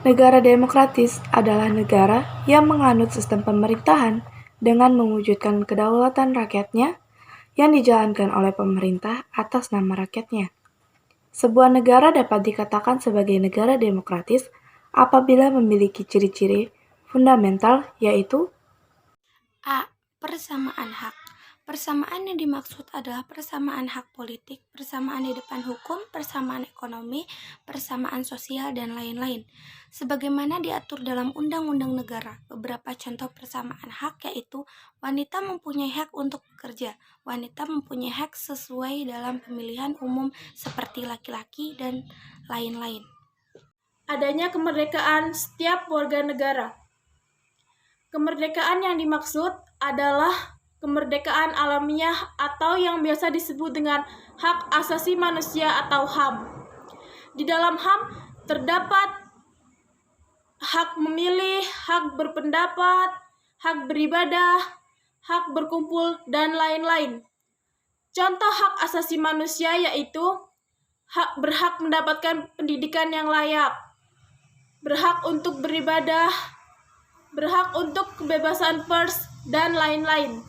Negara demokratis adalah negara yang menganut sistem pemerintahan dengan mewujudkan kedaulatan rakyatnya yang dijalankan oleh pemerintah atas nama rakyatnya. Sebuah negara dapat dikatakan sebagai negara demokratis apabila memiliki ciri-ciri fundamental yaitu A. Persamaan hak. Persamaan yang dimaksud adalah persamaan hak politik, persamaan di depan hukum, persamaan ekonomi, persamaan sosial, dan lain-lain. Sebagaimana diatur dalam Undang-Undang Negara, beberapa contoh persamaan hak yaitu wanita mempunyai hak untuk bekerja, wanita mempunyai hak sesuai dalam pemilihan umum seperti laki-laki, dan lain-lain. Adanya kemerdekaan setiap warga negara. Kemerdekaan yang dimaksud adalah kemerdekaan alamiah atau yang biasa disebut dengan hak asasi manusia atau HAM. Di dalam HAM terdapat hak memilih, hak berpendapat, hak beribadah, hak berkumpul, dan lain-lain. Contoh hak asasi manusia yaitu berhak mendapatkan pendidikan yang layak, berhak untuk beribadah, berhak untuk kebebasan pers, dan lain-lain.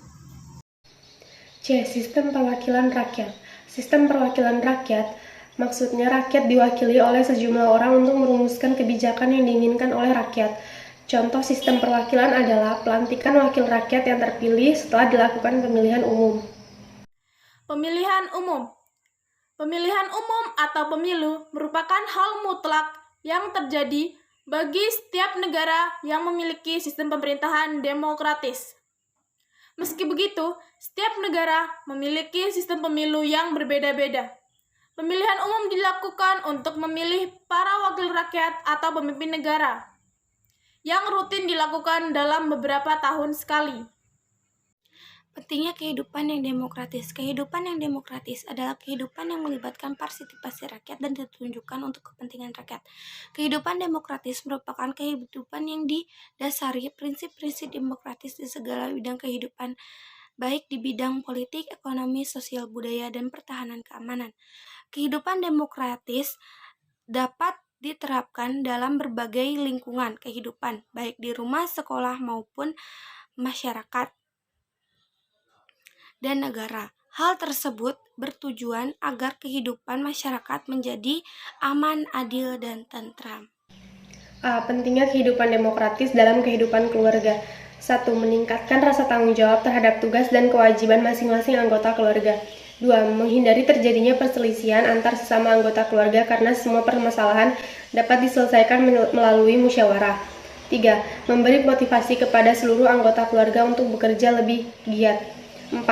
C. Sistem perwakilan rakyat. Sistem perwakilan rakyat maksudnya rakyat diwakili oleh sejumlah orang untuk merumuskan kebijakan yang diinginkan oleh rakyat. Contoh sistem perwakilan adalah pelantikan wakil rakyat yang terpilih setelah dilakukan pemilihan umum. Pemilihan umum. Pemilihan umum atau pemilu merupakan hal mutlak yang terjadi bagi setiap negara yang memiliki sistem pemerintahan demokratis. Meski begitu, setiap negara memiliki sistem pemilu yang berbeda-beda. Pemilihan umum dilakukan untuk memilih para wakil rakyat atau pemimpin negara, yang rutin dilakukan dalam beberapa tahun sekali. Pentingnya kehidupan yang demokratis. Kehidupan yang demokratis adalah kehidupan yang melibatkan partisipasi rakyat dan ditunjukkan untuk kepentingan rakyat. Kehidupan demokratis merupakan kehidupan yang didasari prinsip-prinsip demokratis di segala bidang kehidupan, baik di bidang politik, ekonomi, sosial, budaya, dan pertahanan keamanan. Kehidupan demokratis dapat diterapkan dalam berbagai lingkungan kehidupan, baik di rumah, sekolah, maupun masyarakat dan negara. Hal tersebut bertujuan agar kehidupan masyarakat menjadi aman, adil, dan tentram. A. Pentingnya kehidupan demokratis dalam kehidupan keluarga. 1. Meningkatkan rasa tanggung jawab terhadap tugas dan kewajiban masing-masing anggota keluarga. 2. Menghindari terjadinya perselisihan antar sesama anggota keluarga karena semua permasalahan dapat diselesaikan melalui musyawarah. 3. Memberi motivasi kepada seluruh anggota keluarga untuk bekerja lebih giat. 4.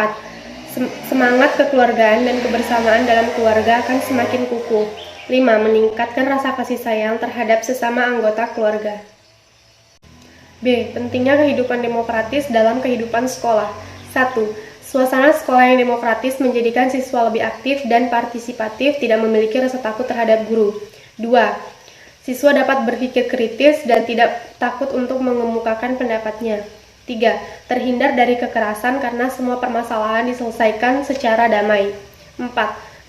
Semangat kekeluargaan dan kebersamaan dalam keluarga akan semakin kukuh. 5. Meningkatkan rasa kasih sayang terhadap sesama anggota keluarga. B. Pentingnya kehidupan demokratis dalam kehidupan sekolah. 1. Suasana sekolah yang demokratis menjadikan siswa lebih aktif dan partisipatif, tidak memiliki rasa takut terhadap guru. 2. Siswa dapat berpikir kritis dan tidak takut untuk mengemukakan pendapatnya. 3. Terhindar dari kekerasan karena semua permasalahan diselesaikan secara damai. 4.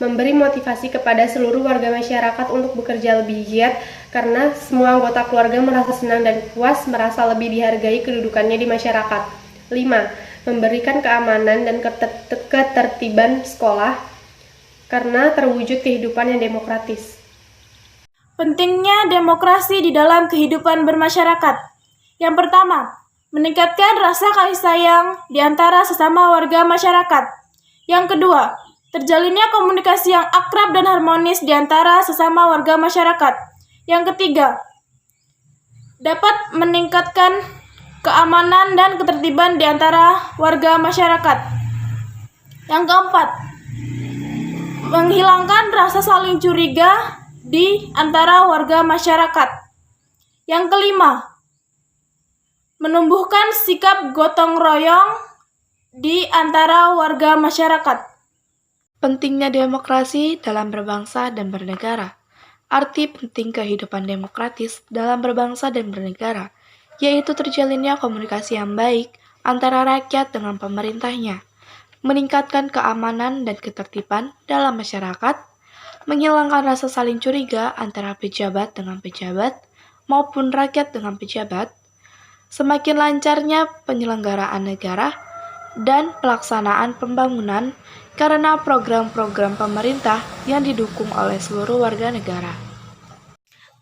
Memberi motivasi kepada seluruh warga masyarakat untuk bekerja lebih giat karena semua anggota keluarga merasa senang dan puas, merasa lebih dihargai kedudukannya di masyarakat. 5. Memberikan keamanan dan ketertiban sekolah karena terwujud kehidupan yang demokratis. Pentingnya demokrasi di dalam kehidupan bermasyarakat. Yang pertama, meningkatkan rasa kasih sayang di antara sesama warga masyarakat. Yang kedua, terjalinnya komunikasi yang akrab dan harmonis di antara sesama warga masyarakat. Yang ketiga, dapat meningkatkan keamanan dan ketertiban di antara warga masyarakat. Yang keempat, menghilangkan rasa saling curiga di antara warga masyarakat. Yang kelima, menumbuhkan sikap gotong royong di antara warga masyarakat. pentingnya demokrasi dalam berbangsa dan bernegara. Arti penting kehidupan demokratis dalam berbangsa dan bernegara, yaitu terjalinnya komunikasi yang baik antara rakyat dengan pemerintahnya, meningkatkan keamanan dan ketertiban dalam masyarakat, menghilangkan rasa saling curiga antara pejabat dengan pejabat, maupun rakyat dengan pejabat, semakin lancarnya penyelenggaraan negara dan pelaksanaan pembangunan karena program-program pemerintah yang didukung oleh seluruh warga negara.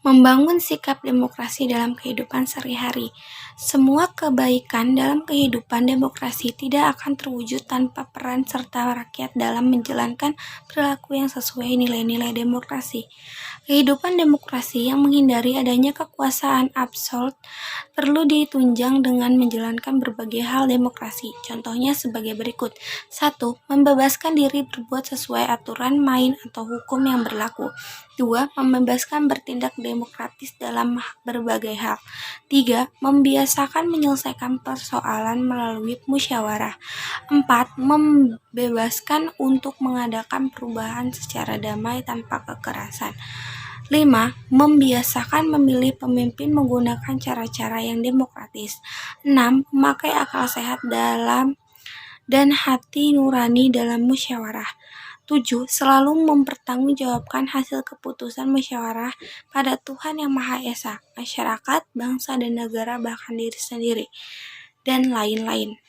Membangun sikap demokrasi dalam kehidupan sehari-hari. Semua kebaikan dalam kehidupan demokrasi tidak akan terwujud tanpa peran serta rakyat dalam menjalankan perilaku yang sesuai nilai-nilai demokrasi. Kehidupan demokrasi yang menghindari adanya kekuasaan absolut perlu ditunjang dengan menjalankan berbagai hal demokrasi. Contohnya sebagai berikut. 1. Membebaskan diri berbuat sesuai aturan main atau hukum yang berlaku. 2. Membebaskan bertindak demokratis dalam berbagai hal. 3. Membiasakan menyelesaikan persoalan melalui musyawarah. 4. Membebaskan untuk mengadakan perubahan secara damai tanpa kekerasan. 5. Membiasakan memilih pemimpin menggunakan cara-cara yang demokratis. 6. Memakai akal sehat dan hati nurani dalam musyawarah. 7. Selalu mempertanggungjawabkan hasil keputusan musyawarah pada Tuhan Yang Maha Esa, masyarakat, bangsa, dan negara, bahkan diri sendiri, dan lain-lain.